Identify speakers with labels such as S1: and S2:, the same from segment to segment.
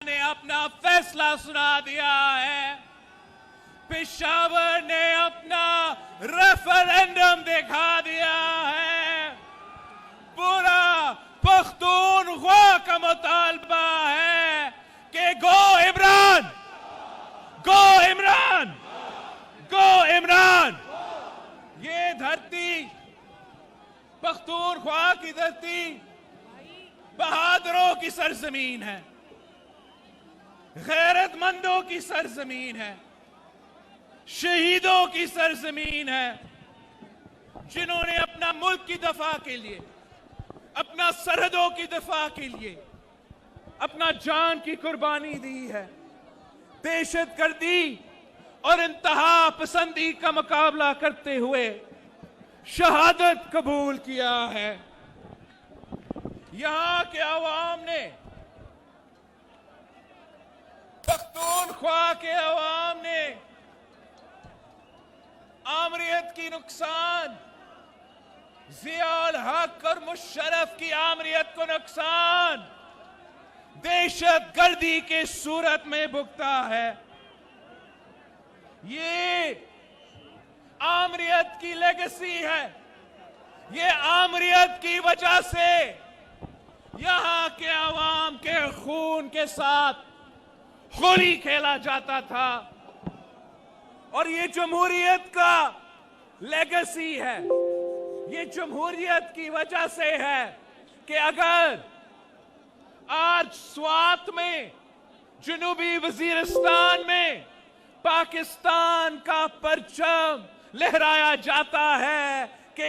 S1: ने अपना फैसला सुना दिया है। पेशावर ने अपना रेफरेंडम दिखा दिया है। पूरा पख्तूनख्वा का मुतालबा है कि गो इमरान, गो इमरान, गो इमरान। ये धरती, पख्तूनख्वा की धरती बहादुरों की सरजमीन है, गैरतमंदों की सरजमीन है, शहीदों की सरजमीन है, जिन्होंने अपना मुल्क की दफा के लिए, अपना सरहदों की दफा के लिए अपना जान की कुर्बानी दी है। दहशतगर्दी और इंतहा पसंदी का मुकाबला करते हुए शहादत कबूल किया है। यहां के अवाम ने, पख्तूनख्वा के अवाम ने आमरीत की नुकसान, जियाउल हक और मुशर्रफ की आमरीत को नुकसान दहशतगर्दी के सूरत में भुगता है। ये आमरीत की लेगेसी है। ये आमरीत की वजह से यहां के अवाम के खून के साथ होली खेला जाता था, और ये जमहूरियत का लेगेसी है। ये जमहूरियत की वजह से है कि अगर आज स्वात में, जनूबी वजीरिस्तान में पाकिस्तान का परचम लहराया जाता है कि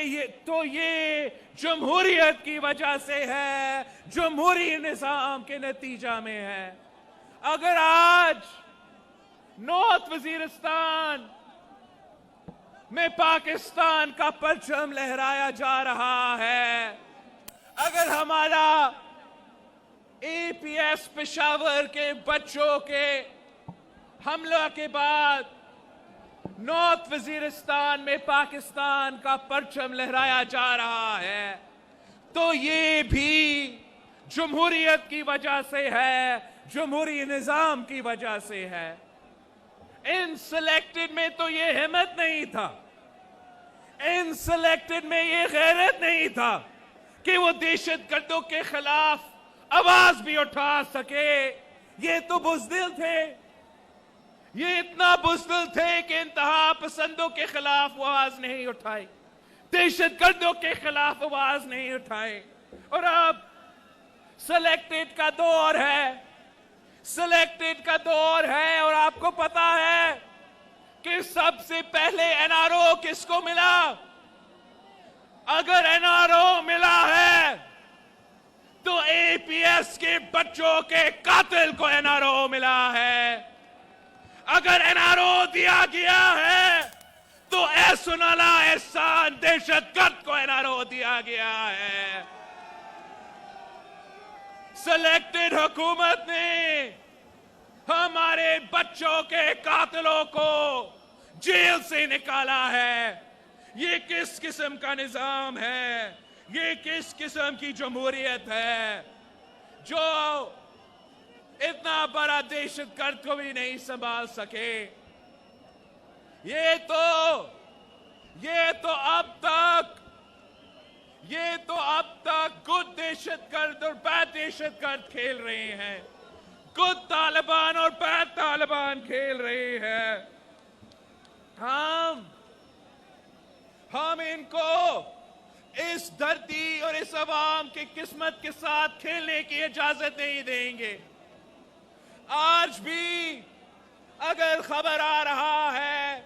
S1: ये जमहूरियत की वजह से है, जमहूरी निजाम के नतीजा में है। अगर आज नॉर्थ वजीरिस्तान में पाकिस्तान का परचम लहराया जा रहा है, अगर हमारा APS पेशावर के बच्चों के हमला के बाद नॉर्थ वजीरिस्तान में पाकिस्तान का परचम लहराया जा रहा है, तो ये भी जमहूरियत की वजह से है, जमहूरी निजाम की वजह से है। इन सिलेक्टेड में तो ये हिम्मत नहीं था, इन सिलेक्टेड में ये गैरत नहीं था कि वो दहशतगर्दों के खिलाफ आवाज भी उठा सके। ये तो बुज़दिल थे, ये इतना बुज़दिल थे कि इंतहा पसंदों के खिलाफ वो आवाज नहीं उठाई, दहशतगर्दों के खिलाफ आवाज नहीं उठाए। और अब सिलेक्टेड का दौर है, सिलेक्टेड का दौर है, और आपको पता है कि सबसे पहले NRO किसको मिला? अगर NRO मिला है तो APS के बच्चों के कातिल को NRO मिला है। अगर NRO दिया गया है तो एहसुनाला एहसान दहशतगर्द को NRO दिया गया है। सिलेक्टेड हुकूमत ने हमारे बच्चों के कातिलों को जेल से निकाला है। ये किस किस्म का निजाम है? ये किस किस्म की जमहूरियत है जो इतना बड़ा दहशतगर्द को भी नहीं संभाल सके? ये तो अब तक गुड दहशतगर्द और बैड दहशतगर्द खेल रहे हैं, गुड तालिबान और बैड तालिबान खेल रहे हैं। हम इनको इस धरती और इस अवाम की किस्मत के साथ खेलने की इजाजत नहीं देंगे। आज भी अगर खबर आ रहा है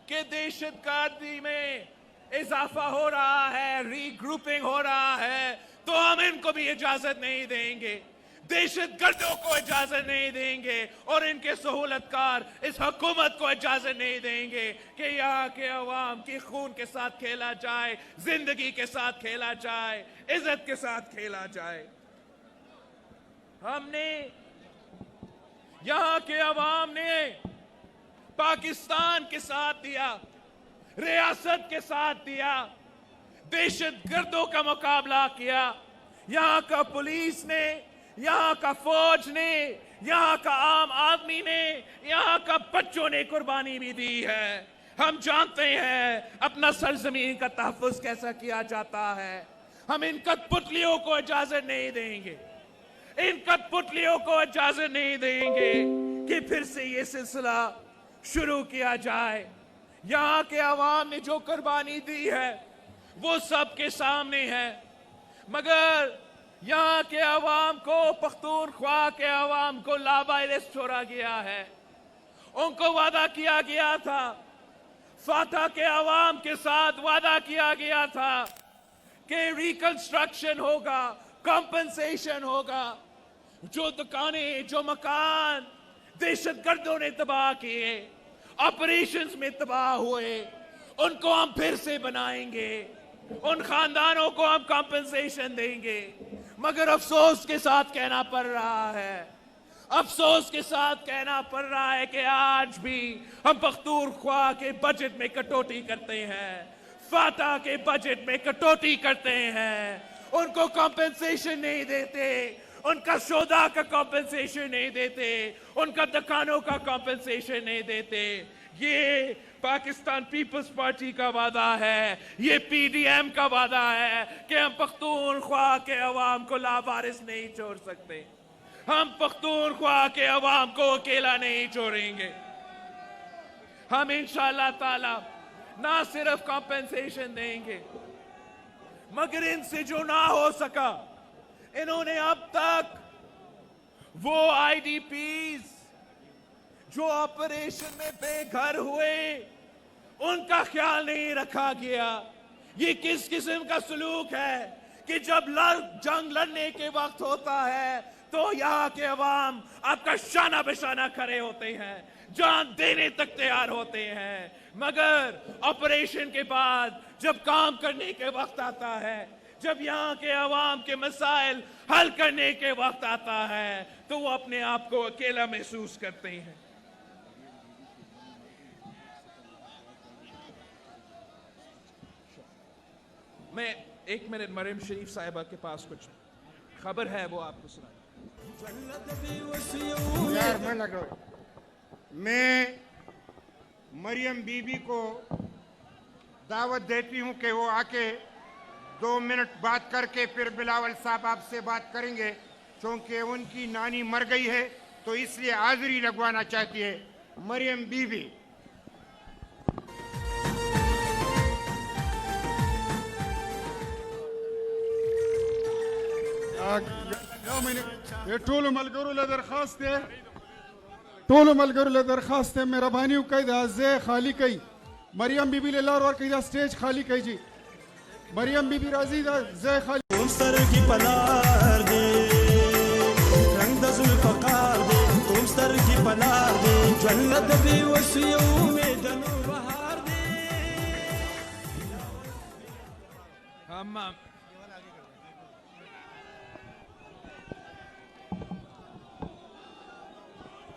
S1: कि दहशतगर्दी में इजाफा हो रहा है, रीग्रुपिंग हो रहा है, तो हम इनको भी इजाजत नहीं देंगे, दहशतगर्दों को इजाजत नहीं देंगे, और इनके सहूलतकार इस हुकूमत को इजाजत नहीं देंगे कि यहाँ के अवाम की खून के साथ खेला जाए, जिंदगी के साथ खेला जाए, इज्जत के साथ खेला जाए। हमने, यहाँ के अवाम ने पाकिस्तान के साथ दिया, रियासत के साथ दिया, दहशतगर्दों का मुकाबला किया। यहाँ का पुलिस ने यहाँ का फौज ने, यहाँ का आम आदमी ने, यहाँ का बच्चों ने कुर्बानी भी दी है। हम जानते हैं अपना सरजमीन का तहफ्फुज कैसा किया जाता है। हम इन कठपुतलियों को इजाजत नहीं देंगे, इन कठपुतलियों को इजाजत नहीं देंगे कि फिर से ये सिलसिला शुरू किया जाए। यहाँ के अवाम ने जो कुर्बानी दी है वो सबके सामने है, मगर यहाँ के अवाम को, पख्तूनख्वा के अवाम को लावारिस छोड़ा गया है। उनको वादा किया गया था, फाटा के अवाम के साथ वादा किया गया था कि रिकंस्ट्रक्शन होगा, कॉम्पनसेशन होगा। जो दुकानें, जो मकान दहशतगर्दों ने तबाह किए, ऑपरेशंस में तबाह हुए, उनको हम फिर से बनाएंगे, उन खानदानों को हम कॉम्पनसेशन देंगे। मगर अफसोस के साथ कहना पड़ रहा है, अफसोस के साथ कहना पड़ रहा है कि आज भी हम पख्तूनख्वा के बजट में कटौती करते हैं, फाटा के बजट में कटौती करते हैं, उनको कॉम्पनसेशन नहीं देते, उनका सौदा का कॉम्पनसेशन नहीं देते, उनका दुकानों का कॉम्पनसेशन नहीं देते। ये पाकिस्तान पीपल्स पार्टी का वादा है, ये पीडीएम का वादा है कि हम पख्तूनख्वा के अवाम को लावारिस नहीं छोड़ सकते। हम पख्तूनख्वा के अवाम को अकेला नहीं छोड़ेंगे। हम इंशाअल्लाह ताला ना सिर्फ कॉम्पनसेशन देंगे, मगर इनसे जो ना हो सका, इन्होंने अब तक वो आईडीपीज जो ऑपरेशन में बेघर हुए उनका ख्याल नहीं रखा गया। ये किस किस्म का सलूक है कि जब जंग लड़ने के वक्त होता है तो यहाँ के अवाम आपका शाना बेशाना खड़े होते हैं, जान देने तक तैयार होते हैं, मगर ऑपरेशन के बाद जब काम करने के वक्त आता है, जब यहाँ के अवाम के मसाइल हल करने के वक्त आता है, तो वो अपने आप को अकेला महसूस करते हैं। मैं 1 मिनट मरियम शरीफ साहिबा के पास कुछ खबर है वो आपको सुना।
S2: यार मैं मरियम बीबी को दावत देती हूं कि वो आके 2 मिनट बात करके फिर बिलावल साहब आपसे बात करेंगे, क्योंकि उनकी नानी मर गई है तो इसलिए हाजिरी लगवाना चाहती है मरियम बीबी।
S3: ये टोल मलगरू दरखास्त है, टोल मलगरू दरखास्त है। मेहरबानी कैदा जे खाली कई मरियम बीबी ले लार और कैदा स्टेज खाली कई जी। मरियम बीबी राजी जे खाली
S4: तुम सर की पनार दे, रंग द जुल्फकार दे, तुम सर की पनार दे, जन्नत भी वसियों में जन्नत बहार दे।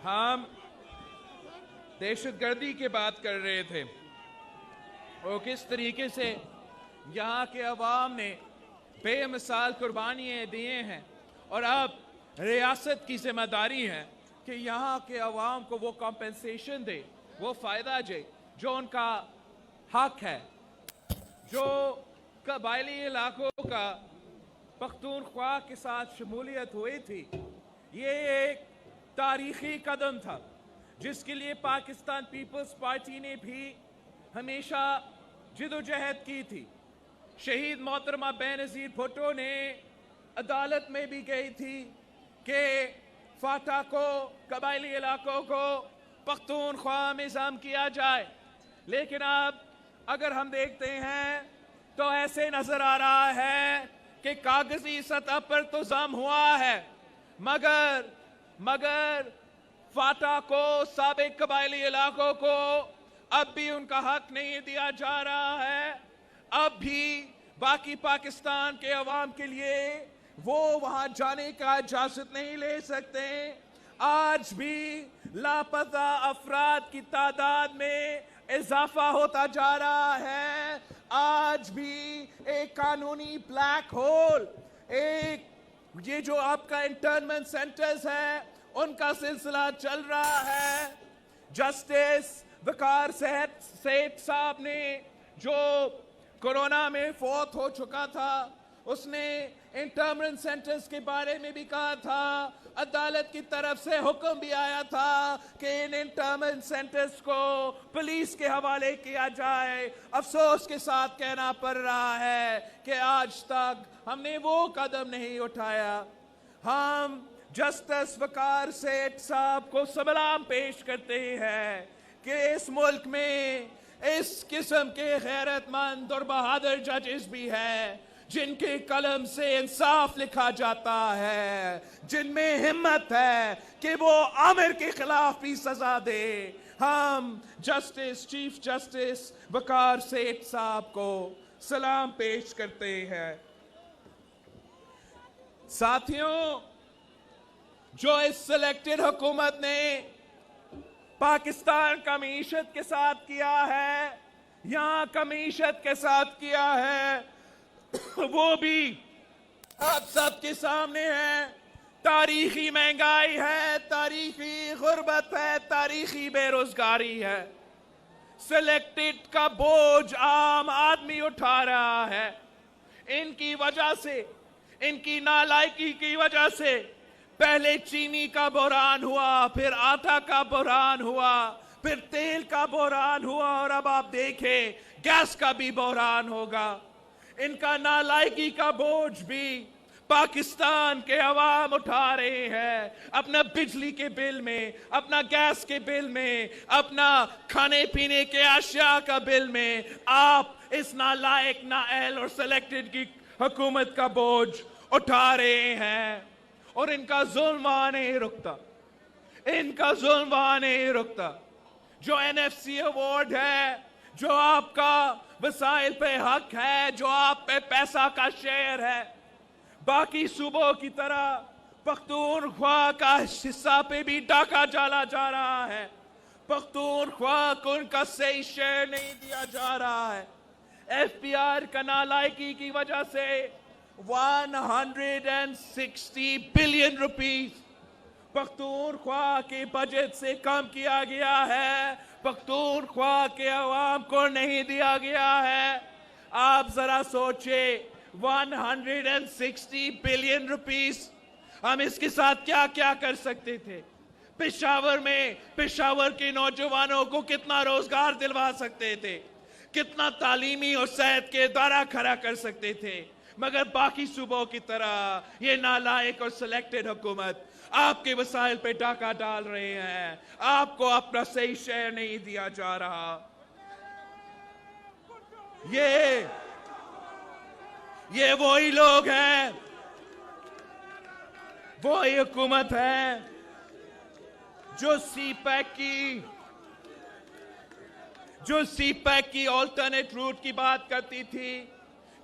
S1: हम दहशतगर्दी की बात कर रहे थे और किस तरीके से यहाँ के अवाम ने बेमिसाल कुर्बानियाँ दिए हैं, और अब रियासत की जिम्मेदारी है कि यहाँ के अवाम को वो कॉम्पेंसेशन दे, वो फ़ायदा दे जो उनका हक है। जो कबायली इलाकों का पख्तूनख्वा के साथ शमूलियत हुई थी, ये एक तारीखी कदम था जिसके लिए पाकिस्तान पीपल्स पार्टी ने भी हमेशा जिदोजहद की थी। शहीद मोहतरमा बेनज़ीर भुट्टो ने अदालत में भी गई थी कि फाटा को, कबायली इलाकों को पख्तूनख्वा में ज़म किया जाए, लेकिन अब अगर हम देखते हैं तो ऐसे नज़र आ रहा है कि कागजी सतह पर तो ज़म हुआ है, मगर फाटा को, साबिक कबायली इलाकों को अब भी उनका हक नहीं दिया जा रहा है। अब भी बाकी पाकिस्तान के अवाम के लिए वो वहां जाने का इजाजत नहीं ले सकते। आज भी लापता अफराद की तादाद में इजाफा होता जा रहा है। आज भी एक कानूनी ब्लैक होल, एक ये जो आपका इंटर्नमेंट सेंटर्स है उनका सिलसिला चल रहा है। जस्टिस वकार सेठ साहब ने जो कोरोना में फौत हो चुका था, उसने इंटर्नमेंट सेंटर्स के बारे में भी कहा था। अदालत की तरफ से हुक्म भी आया था कि इन इंटर्नमेंट सेंटर्स को पुलिस के हवाले किया जाए। अफसोस के साथ कहना पड़ रहा है कि आज तक हमने वो कदम नहीं उठाया। हम जस्टिस वकार सेठ साहब को सलाम पेश करते हैं कि इस मुल्क में इस किस्म के गैरतमंद और बहादुर जजेस भी हैं जिनके कलम से इंसाफ लिखा जाता है, जिनमें हिम्मत है कि वो आमिर के खिलाफ भी सजा दे। हम चीफ जस्टिस वकार सेठ साहब को सलाम पेश करते हैं। साथियों, जो इस सिलेक्टेड हुकूमत ने पाकिस्तान का मईशत के साथ किया है, यहां का मईशत के साथ किया है, वो भी आप सबके सामने है। तारीखी महंगाई है, तारीखी गुर्बत है, तारीखी बेरोजगारी है। सिलेक्टेड का बोझ आम आदमी उठा रहा है। इनकी वजह से, इनकी नालायकी की वजह से पहले चीनी का बहरान हुआ, फिर आटा का बहरान हुआ, फिर तेल का बहरान हुआ और अब आप देखें गैस का भी बहरान होगा। इनका नालायकी का बोझ भी पाकिस्तान के अवाम उठा रहे हैं। अपना बिजली के बिल में, अपना गैस के बिल में, अपना खाने पीने के अशिया का बिल में आप इस नालायक, नाअहल और सिलेक्टेड की हुकूमत का बोझ उठा रहे हैं। और इनका जुल्म वहां नहीं रुकता, इनका जुल्म वहां नहीं रुकता। जो NFC अवार्ड है, जो आपका वसाइल पे हक है, जो आप पे पैसा का शेयर है, बाकी सूबों की तरह पख्तूनख्वा का हिस्सा पे भी डाका डाला जा रहा है। पख्तूनख्वा को उनका सही शेयर नहीं दिया जा रहा है। FBR का नालायकी की वजह से 160 बिलियन रुपीस पख्तूनख्वा के बजट से कम किया गया है, पख्तूनख्वा के अवाम को नहीं दिया गया है। आप जरा सोचे, 160 बिलियन रुपीस, हम इसके साथ क्या क्या कर सकते थे। पेशावर में पेशावर के नौजवानों को कितना रोजगार दिलवा सकते थे, कितना तालीमी और सेहत के इदारा खड़ा कर सकते थे। मगर बाकी सूबों की तरह ये नालायक और सिलेक्टेड हुकूमत आपके वसाइल पे डाका डाल रहे हैं। आपको अपना सही शेयर नहीं दिया जा रहा। ये वही लोग हैं, वही हुकूमत है जो सीपैक की ऑल्टरनेट रूट की बात करती थी।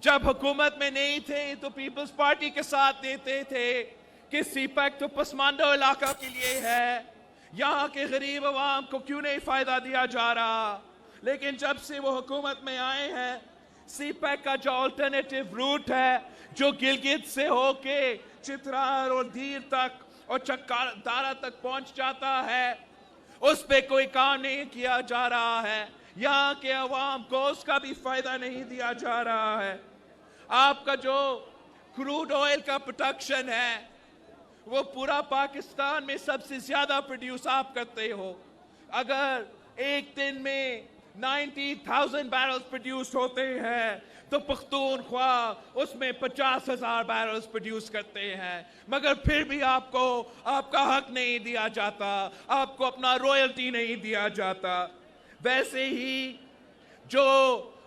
S1: जब हुकूमत में नहीं थे तो पीपल्स पार्टी के साथ देते थे कि सीपैक तो पसमानदा इलाका के लिए है, यहाँ के गरीब अवाम को क्यों नहीं फायदा दिया जा रहा। लेकिन जब से वो हुकूमत में आए हैं, सीपैक का जो अल्टरनेटिव रूट है, जो गिलगित से होके चित्रार और धीर तक और चक्कादारा तक पहुंच जाता है, उस पे कोई काम नहीं किया जा रहा है। यहाँ के अवाम को उसका भी फायदा नहीं दिया जा रहा है। आपका जो क्रूड ऑयल का प्रोडक्शन है, वो पूरा पाकिस्तान में सबसे ज्यादा प्रोड्यूस आप करते हो। अगर एक दिन में 90,000 बैरल्स प्रोड्यूस होते हैं तो पख्तूनख्वा उसमें 50,000 बैरल्स प्रोड्यूस करते हैं। मगर फिर भी आपको आपका हक नहीं दिया जाता, आपको अपना रॉयल्टी नहीं दिया जाता। वैसे ही जो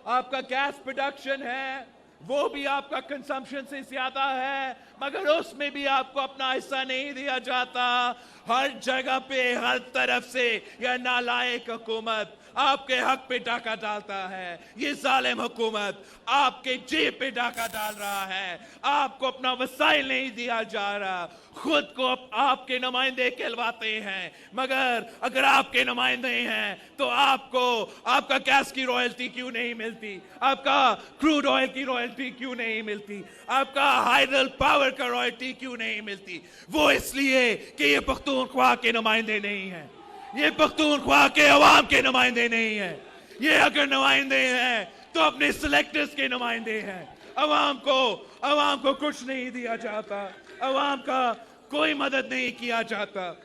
S1: आपका गैस प्रोडक्शन है, वो भी आपका कंजम्पशन से ज्यादा है, मगर उसमें भी आपको अपना हिस्सा नहीं दिया जाता। हर जगह पे, हर तरफ से यह नालायक हुकूमत आपके हक पे डाका डालता है। ये जालिम हुकूमत आपके जेब पे डाका डाल रहा है। आपको अपना वसाइल नहीं दिया जा रहा, खुद को आपके नुमाइंदे कहलवाते हैं, मगर अगर आपके नुमाइंदे हैं तो आपको आपका गैस की रॉयल्टी क्यों नहीं मिलती, आपका क्रूड ऑयल की रॉयल्टी क्यों नहीं मिलती, आपका हाइडल पावर का रॉयल्टी क्यों नहीं मिलती? वो इसलिए कि ये पख्तूनख्वा के नुमाइंदे नहीं हैं, ये पख्तूनख्वा के अवाम के नुमाइंदे नहीं हैं। ये अगर नुमाइंदे हैं तो अपने सिलेक्टर्स के नुमाइंदे हैं। अवाम को कुछ नहीं दिया जाता, अवाम का कोई मदद नहीं किया जाता।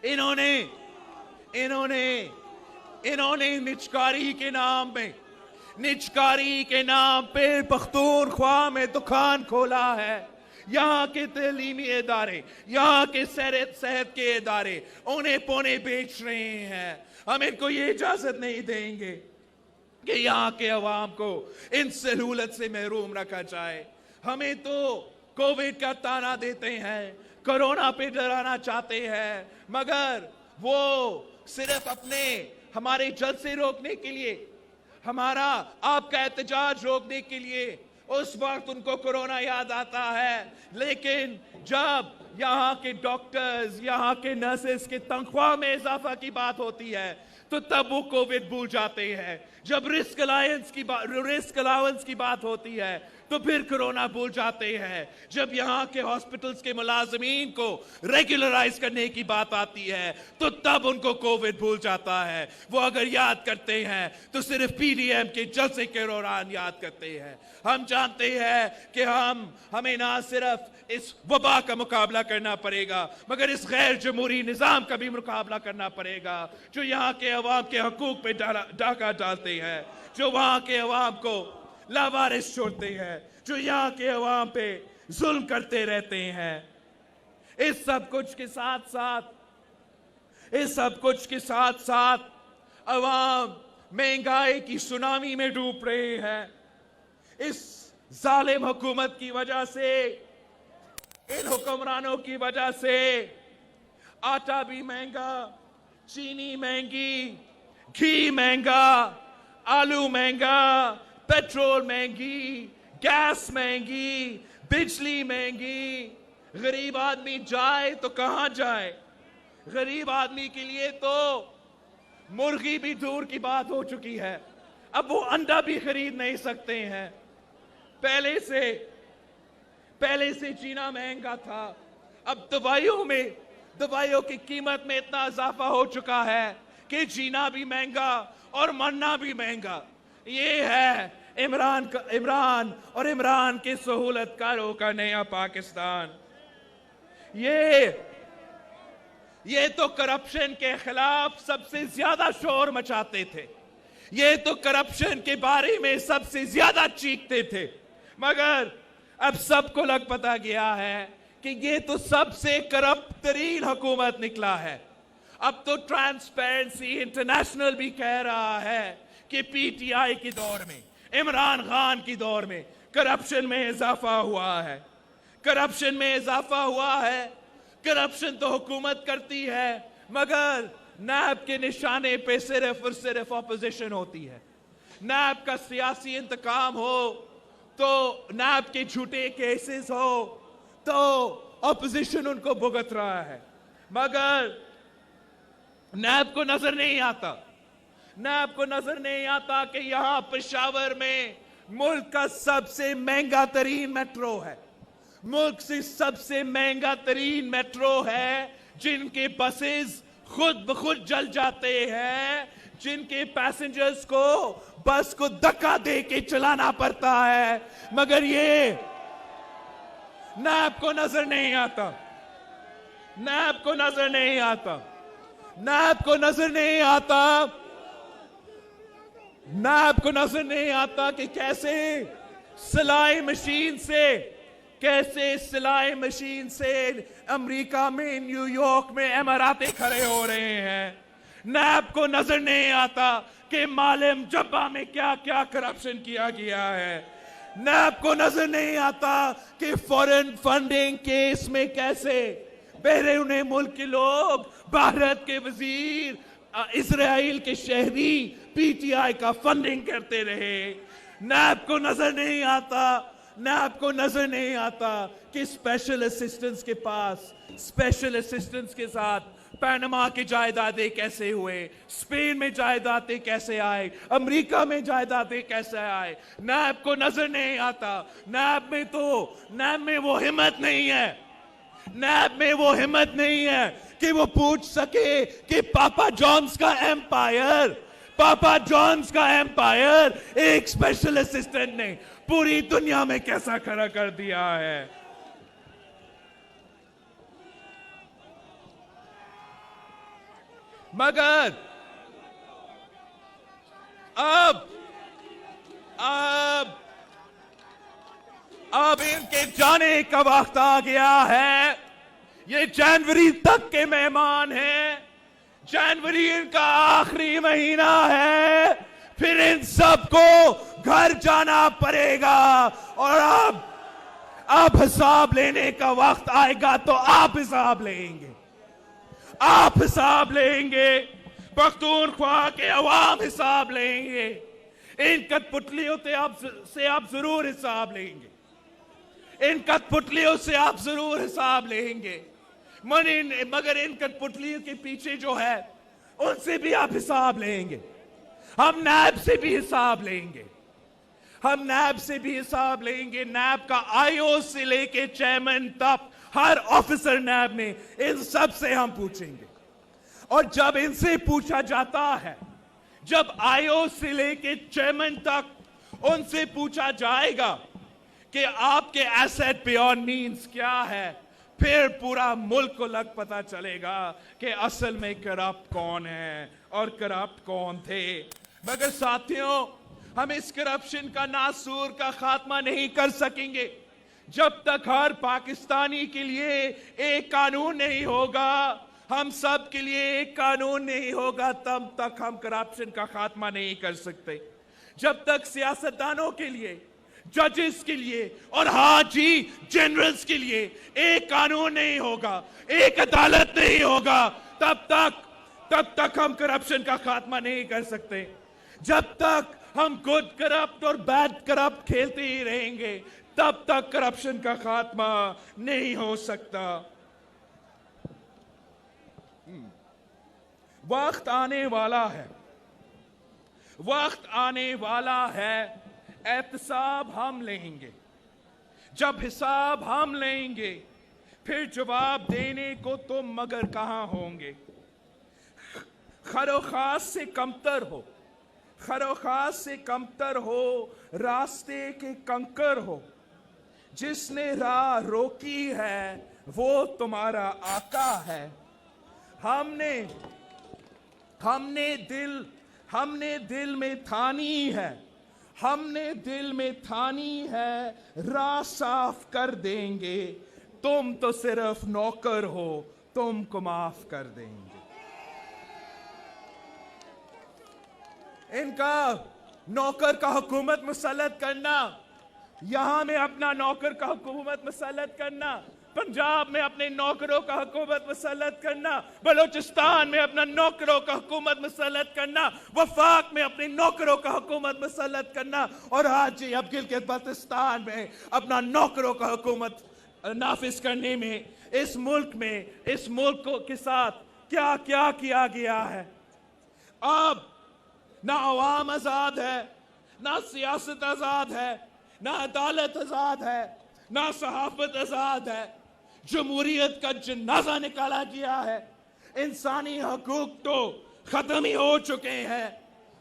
S1: इन्होंने निजकारी के नाम पे पख्तूनख्वा में दुकान खोला है। यहाँ के तलीमी इदारे, यहाँ के सेहत के इदारे उन्हें पौने बेच रहे हैं। हम इनको ये इजाजत नहीं देंगे कि यहाँ के अवाम को इन सहूलत से महरूम रखा जाए। हमें तो कोविड का ताना देते हैं, कोरोना पे डराना चाहते हैं, मगर वो सिर्फ हमारे जलसे रोकने के लिए, हमारा आपका एहतजाज रोकने के लिए, उस वक्त उनको कोरोना याद आता है। लेकिन जब यहाँ के डॉक्टर्स, यहाँ के नर्सेस के तनख्वाह में इजाफा की बात होती है तो तब वो कोविड भूल जाते हैं। जब रिस्क अलाउंस की बात होती है तो फिर कोरोना भूल जाते हैं। जब यहाँ के हॉस्पिटल्स के मुलाजमीन को रेगुलराइज करने की बात आती है तो तब उनको कोविड भूल जाता है। वो अगर याद करते हैं तो सिर्फ पीडीएम के जलसे के दौरान याद करते हैं। हम जानते हैं कि हमें ना सिर्फ इस वबा का मुकाबला करना पड़ेगा, मगर इस गैर जमहूरी निज़ाम का भी मुकाबला करना पड़ेगा जो यहाँ के अवाम के हकूक पे डाका डालते हैं, जो वहाँ के अवाम को लावारिस छोड़ते हैं, जो यहाँ के अवाम पे जुल्म करते रहते हैं। इस सब कुछ के साथ साथ अवाम महंगाई की सुनामी में डूब रहे हैं। इस जालिम हुकूमत की वजह से, इन हुक्मरानों की वजह से आटा भी महंगा, चीनी महंगी, घी महंगा, आलू महंगा, पेट्रोल महंगी, गैस महंगी, बिजली महंगी। गरीब आदमी जाए तो कहां जाए? गरीब आदमी के लिए तो मुर्गी भी दूर की बात हो चुकी है, अब वो अंडा भी खरीद नहीं सकते हैं। पहले से जीना महंगा था, अब दवाइयों की कीमत में इतना इजाफा हो चुका है कि जीना भी महंगा और मरना भी महंगा। ये है इमरान और इमरान के सहूलतकारों का नया पाकिस्तान। ये तो करप्शन के खिलाफ सबसे ज्यादा शोर मचाते थे, ये तो करप्शन के बारे में सबसे ज्यादा चीखते थे, मगर अब सबको लग पता गया है कि ये तो सबसे करप्ट तरीन हुकूमत निकला है। अब तो ट्रांसपेरेंसी इंटरनेशनल भी कह रहा है कि पीटीआई के दौर में, इमरान खान की दौर में करप्शन में इजाफा हुआ है। करप्शन तो हुकूमत करती है, मगर नैब के निशाने पे सिर्फ और सिर्फ ऑपोजिशन होती है। नैब का सियासी इंतकाम हो तो नैब के झूठे केसेस हो तो ऑपोजिशन उनको भुगत रहा है, मगर नैब को नजर नहीं आता कि यहां पेशावर में मुल्क का सबसे महंगा तरीन मेट्रो है, मुल्क से सबसे महंगा तरीन मेट्रो है, जिनके बसेस खुद ब खुद जल जाते हैं, जिनके पैसेंजर्स को बस को धक्का दे के चलाना पड़ता है, मगर ये नैब को नजर नहीं आता कि कैसे सिलाई मशीन से अमेरिका में, न्यूयॉर्क में इमारतें खड़े हो रहे हैं। नैब को नजर नहीं आता कि मालिम जब्बा में क्या क्या करप्शन किया गया है। नैब को नजर नहीं आता कि फॉरेन फंडिंग केस में कैसे बैरून मुल्क के लोग, भारत के वजीर इजराइल के शहरी पीटीआई का फंडिंग करते रहे। नैब को नजर नहीं आता, नैब को नजर नहीं आता कि स्पेशल असिस्टेंट्स के पास, स्पेशल असिस्टेंट्स के साथ पैनामा की जायदादें कैसे हुए, स्पेन में जायदादें कैसे आए, अमेरिका में जायदादें कैसे आए। नैब को नजर नहीं आता। नैब में वो हिम्मत नहीं है, नैब में वो हिम्मत नहीं है कि वो पूछ सके कि पापा जॉन्स का एम्पायर एक स्पेशल असिस्टेंट ने पूरी दुनिया में कैसा खड़ा कर दिया है। मगर अब इनके जाने का वक्त आ गया है। ये जनवरी तक के मेहमान हैं, जनवरी इनका आखिरी महीना है, फिर इन सबको घर जाना पड़ेगा। और अब हिसाब लेने का वक्त आएगा तो आप हिसाब लेंगे, आप हिसाब लेंगे, पख्तूनख्वा के अवाम हिसाब लेंगे। इन कठपुतलियों से आप जरूर हिसाब लेंगे, इन कठपुतलियों से आप जरूर हिसाब लेंगे। मगर इन कठपुतलियों के पीछे जो है उनसे भी आप हिसाब लेंगे। हम नैब से भी हिसाब लेंगे, हम नैब से भी हिसाब लेंगे। नैब का आईओ से लेके चेयरमैन तक हर ऑफिसर नैब में, इन सब से हम पूछेंगे। और जब इनसे पूछा जाता है, जब आईओ से लेके चेयरमैन तक उनसे पूछा जाएगा कि आपके एसेट बियॉन्ड मींस क्या है, फिर पूरा मुल्क को पता चलेगा कि असल में करप्ट कौन है और करप्ट कौन थे। मगर साथियों, हम इस करप्शन का नासूर का खात्मा नहीं कर सकेंगे जब तक हर पाकिस्तानी के लिए एक कानून नहीं होगा, हम सब के लिए एक कानून नहीं होगा, तब तक हम करप्शन का खात्मा नहीं कर सकते। जब तक सियासतदानों के लिए, जजेस के लिए और हाँ जी जनरल्स के लिए एक कानून नहीं होगा, एक अदालत नहीं होगा, तब तक हम करप्शन का खात्मा नहीं कर सकते। जब तक हम गुड करप्ट और बैड करप्ट खेलते ही रहेंगे, तब तक करप्शन का खात्मा नहीं हो सकता। वक्त आने वाला है, वक्त आने वाला है, एहतसाब हम लेंगे। जब हिसाब हम लेंगे, फिर जवाब देने को तुम मगर कहां होंगे। खरोखास से कमतर हो, खरोखास से कमतर हो, रास्ते के कंकर हो, जिसने राह रोकी है वो तुम्हारा आका है। हमने दिल में ठानी है, हमने दिल में ठानी है, राह साफ कर देंगे। तुम तो सिर्फ नौकर हो, तुमको माफ कर देंगे। इनका नौकर का हुकूमत मुसल्लत करना, यहां में अपना नौकर का हुकूमत मुसल्लत करना, पंजाब में अपने नौकरों का हुकूमत मुसल्लत करना, बलूचिस्तान में अपना नौकरों का हुकूमत मुसल्लत करना, वफाक में अपने नौकरों का हुकूमत मुसल्लत करना, और आज जी अब गिलगित बाल्टिस्तान में अपना नौकरों का हुकूमत नाफिज करने में इस मुल्क के साथ क्या क्या किया गया है। अब ना अवाम आजाद है, ना सियासत आजाद है, ना अदालत आजाद है, ना सहाफत आजाद है। जमहूरियत का जनाजा निकाला गया है। इंसानी हकूक तो खत्म ही हो चुके हैं।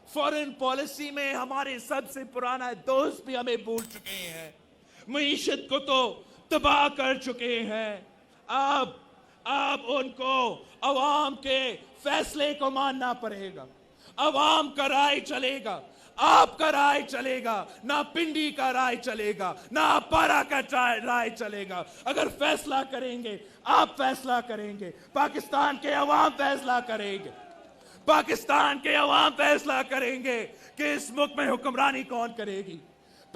S1: फॉरेन पॉलिसी में हमारे सबसे पुराना दोस्त भी हमें भूल चुके हैं। मईशत को तो तबाह कर चुके हैं। अब उनको अवाम के फैसले को मानना पड़ेगा। अवाम का राय चलेगा, आपका राय चलेगा, ना पिंडी का राय चलेगा, ना पारा का राय चलेगा। अगर फैसला करेंगे, आप फैसला करेंगे, पाकिस्तान के अवाम फैसला करेंगे, पाकिस्तान के अवाम फैसला करेंगे कि इस मुल्क में हुक्मरानी कौन करेगी।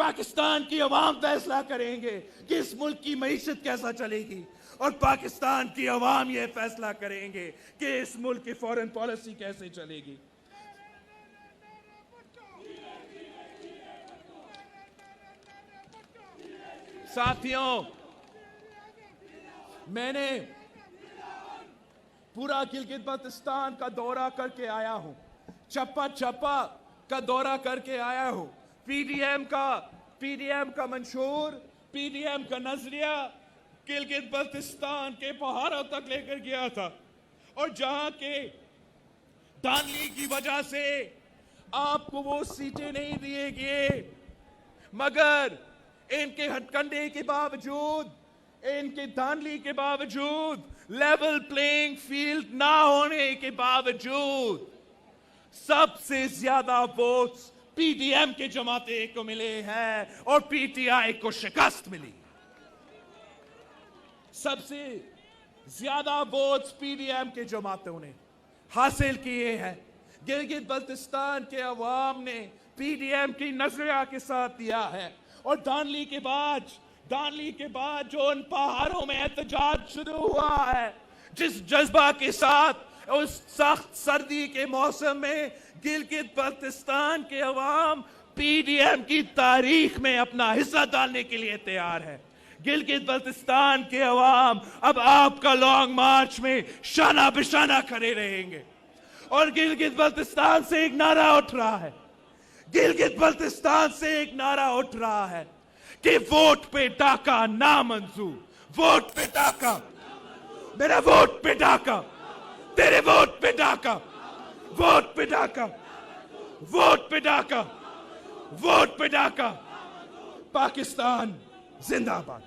S1: पाकिस्तान की अवाम फैसला करेंगे कि इस मुल्क की मईशत कैसा चलेगी, और पाकिस्तान की अवाम यह फैसला करेंगे कि इस मुल्क की फॉरेन पॉलिसी कैसे चलेगी। साथियों, मैंने पूरा गिलगित बल्तिस्तान का दौरा करके आया हूं, चप्पा चप्पा का दौरा करके आया हूं। पीडीएम का मंशूर, पीडीएम का नजरिया गिलगित बल्तिस्तान के पहाड़ों तक लेकर गया था, और जहां के धांधली की वजह से आपको वो सीटें नहीं दिए गए, मगर इनके हथकंडे के बावजूद, इनके धांधली के बावजूद, लेवल प्लेइंग फील्ड ना होने के बावजूद सबसे ज्यादा वोट्स पीडीएम के जमाते को मिले हैं और पीटीआई को शिकस्त मिली। सबसे ज्यादा वोट्स पीडीएम के जमातों ने हासिल किए हैं। गिलगित बल्तिस्तान के अवाम ने पीडीएम की नजरिया के साथ दिया है, और धांधली के बाद जो उन पहाड़ों में एहतजाज शुरू हुआ है, जिस जज्बा के साथ उस सख्त सर्दी के मौसम में गिलगित बल्तिस्तान के अवाम पीडीएम की तारीख में अपना हिस्सा डालने के लिए तैयार है। गिलगित बल्तिस्तान के अवाम अब आपका लॉन्ग मार्च में शाना बिशाना खड़े रहेंगे, और गिलगित बल्तिस्तान से एक नारा उठ रहा है, गिलगित बल्तिस्तान से एक नारा उठ रहा है कि वोट पे डाका नामंजूर, वोट पे डाका, मेरा वोट पे डाका, तेरे वोट पे डाका, वोट पे डाका, वोट पे डाका, वोट पे डाका। पाकिस्तान जिंदाबाद।